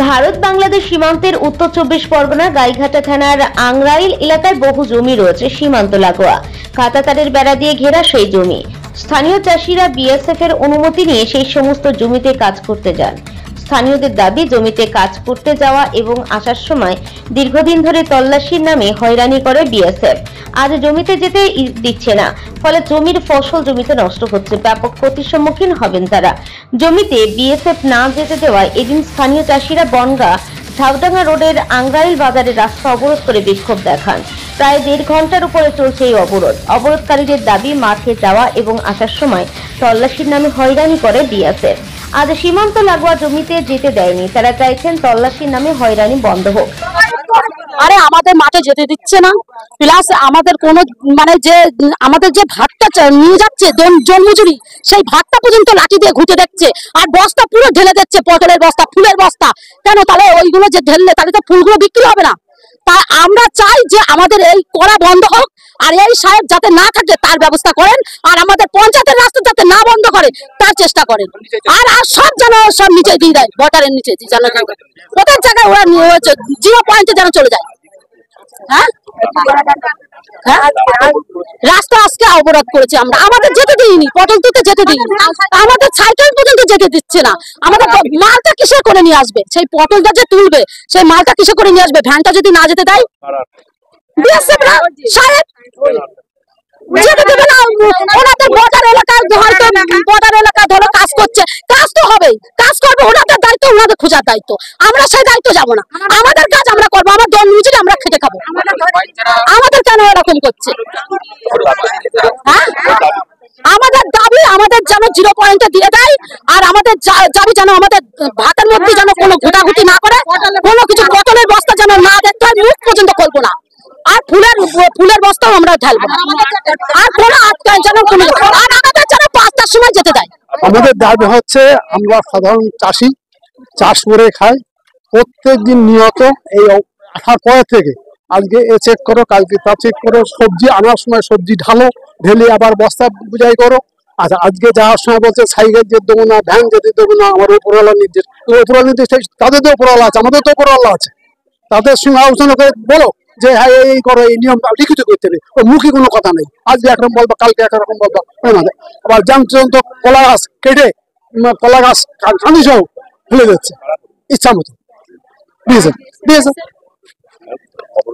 ভারত বাংলাদেশ সীমান্তের উত্তর 24 পরগনা গাইঘাটা থানার আংরাইল এলাকায় বহু জমি রয়েছে সীমান্ত লাগোয়া। কাঁটাতারের বেড়া দিয়ে ঘেরা সেই জমি। স্থানীয় চাষিরা বিএসএফ এর অনুমতি নিয়ে সেই সমস্ত জমিতে কাজ করতে যান। স্থানীয়দের দাবি, জমিতে কাজ করতে যাওয়া এবং আসার সময় দীর্ঘদিন ধরে তল্লাশির নামে হয়রানি করে বিএসএফ। আজ জমিতে যেতে দিচ্ছে না, ফলে জমির ফসল জমিতে নষ্ট হচ্ছে, ব্যাপক ক্ষতির সম্মুখীন হবেন তারা। জমিতে বিএসএফ না যেতে দেওয়ায় এদিন স্থানীয় চাষিরা বনগাঁ ঝাউডাঙ্গা রোডের আংরাইল বাজারের রাস্তা অবরোধ করে বিক্ষোভ দেখান। প্রায় 1.5 ঘন্টার উপরে চলছে এই অবরোধ। অবরোধকারীদের দাবি, মাঠে যাওয়া এবং আসার সময় তল্লাশির নামে হয়রানি করে বিএসএফ। আজ সীমান্ত লাগোয়া জমিতে যেতে দেয়নি, তারা চাইছেন তল্লাশির নামে হয়রানি বন্ধ হোক। আরে আমাদের মাঠে যেতে দিচ্ছে না, প্লাস আমাদের কোনো যে আমাদের যে ভাতটা নিয়ে যাচ্ছে জন্মজুরি, সেই ভাতটা পর্যন্ত লাঠি দিয়ে ঘুঁটে দেখছে, আর বস্তা পুরো ঢেলে দিচ্ছে, পটলের বস্তা, ফুলের বস্তা। কেন? তাহলে ওইগুলো যে ঢেললে তাহলে তো ফুলগুলো বিক্রি হবে না। তাই আমরা চাই যে আমাদের এই করা বন্ধ হোক, আর এই সাহেব যাতে না থাকে তার ব্যবস্থা করেন, আর আমাদের পঞ্চায়েতের রাস্তা যাতে না বন্ধ করে তার চেষ্টা করেন। আর সব যেন সব নিচে দিয়ে দেয়, বর্ডারের নিচে যেন ওদের জায়গায় ওরা 0 পয়েন্টে যেন চলে যায়। হ্যাঁ, রাস্তা আজকে অবরোধ করেছে আমরা, আমাদের যেতে দিইনি, পটল তুলতে যেতে দিইনি, আমাদের সাইকেল পর্যন্ত যেতে দিচ্ছে না। আমাদের মালটা কিসে করে নিয়ে আসবে? সেই পটলটা যে তুলবে সেই মালটা কিসে করে নিয়ে আসবে? ভ্যানটা যদি না যেতে দেয় সাহেব যেতে দেবে না। ওনাদের বর্ডার এলাকায় হয়তো বর্ডার এলাকায় ধরো কাজ করছে, কাজ তো হবেই, কাজ করবে, ওনাদের দায়িত্ব, ওনাদের খোঁজার দায়িত্ব। আমরা সেই দায়িত্ব যাবো না, আমাদের কাজ আমরা করবো, আমার দল মিছিল আমরা খেটে খাবো। আমাদের কেন এরকম করছে? হ্যাঁ, আমাদের দাবি আমাদের যেন 0 পয়েন্টে দিয়ে দেয়, আর আমাদের দাবি যেন আমাদের ভাতের মধ্যে যেন কোনো ঘুটাঘুটি না করে, কোনো কিছু পটলের বস্তা যেন না দেখতে হয়, মুখ পর্যন্ত খুলবো না, আর ফুলের বস্তাও আমরা ঢালবো না, আর কোনো আটকায় যেন কোনো, আর আমাদের যেন 5টার সময় যেতে দেয়। আমাদের দাবি হচ্ছে, আমরা সাধারণ চাষি, চাষ করে খাই, প্রত্যেকদিন নিয়ত এই আসার পরে থেকে আজকে এ চেক করো, কালকে তা চেক করো, সবজি আনার সময় সবজি ঢালো, ঢেলে আবার বস্তা বুঝাই করো। আচ্ছা, আজকে যাওয়ার সময় বলছে সাইকেল যেতে দেবো না, ভ্যান যেতে দেবো না, আমার উপরওয়ালার নির্দেশ। উপরওয়ালার নির্দেশ তাদের তো উপরওয়ালা আছে, আমাদের তো উপরওয়ালা আছে, তাদের সঙ্গে আলোচনা করে বলো যে হ্যাঁ এই করো, এই নিয়ম লিখিত করতে নেই, ও মুখে কোনো কথা নেই। আজকে একরকম বলবো, কালকে একরকম বলবো। আবার তো কলা গাছ কেটে, কলা গাছ কাঁদি সহ ফেলে যাচ্ছে ইচ্ছা মতো, দিয়েছে।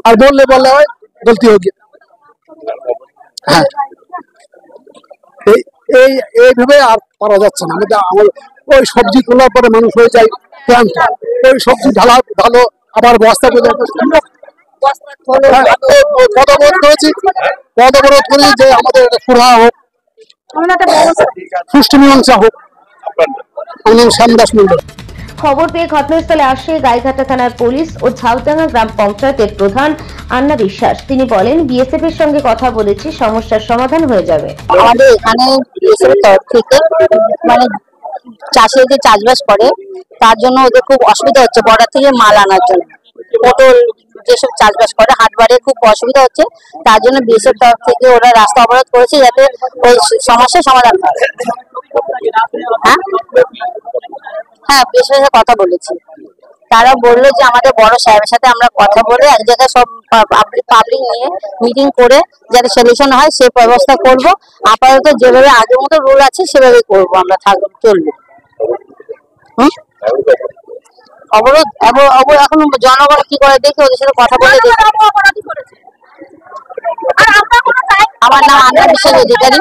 আর বললে হয় গলতি হোক। হ্যাঁ, এইভাবে আর পারা যাচ্ছে না। ওই সবজি তোলার পরে মানুষ হয়ে যায় ক্লান্ত, ওই সবজি ঢালো আবার বস্তা পদবরোধ করি যে আমাদের সুরাহা হোক, সুষ্ঠু মীমাংসা হোক। শ্যামদাস মন্ডল। খবর পেয়ে ঘটনাস্থলে আসে গাইঘাটা থানার পুলিশ ও ঝাউডাঙ্গা গ্রাম পঞ্চায়েতের প্রধান আন্না বিশ্বাস। তিনি বলেন, বিএসএফ এর সঙ্গে কথা বলেছি, সমস্যার সমাধান হয়ে যাবে। আমাদের এখানে বিএসএফ এর তরফ থেকে চাষিরা যে চাষবাস করে তার জন্য ওদের খুব অসুবিধা হচ্ছে, বর্ডার থেকে মাল আনার জন্য। পটল যেসব চাষবাস করে হাটবারে খুব অসুবিধা হচ্ছে, তার জন্য বিএসএফ তরফ থেকে ওরা রাস্তা অবরোধ করেছে, যাতে ওই সমস্যার সমাধান হয়। হ্যাঁ, বিএসএফ এর সাথে কথা বলেছি, তারা বললো যে আমাদের বড় সাহেবের সাথে আমরা কথা বলে এক জায়গায় সব পাবলিক নিয়ে মিটিং করে যাতে সলিউশন হয় সে ব্যবস্থা করব। আপাতত যেভাবে আগের মতো রুল আছে সেভাবেই করবো, আমরা চলবো। অবরোধ এখন জনগণ কি করে দেখি, ওদের সাথে কথা বলে দেখি। আমার নাম আন্না বিশ্বাস অধিকারী।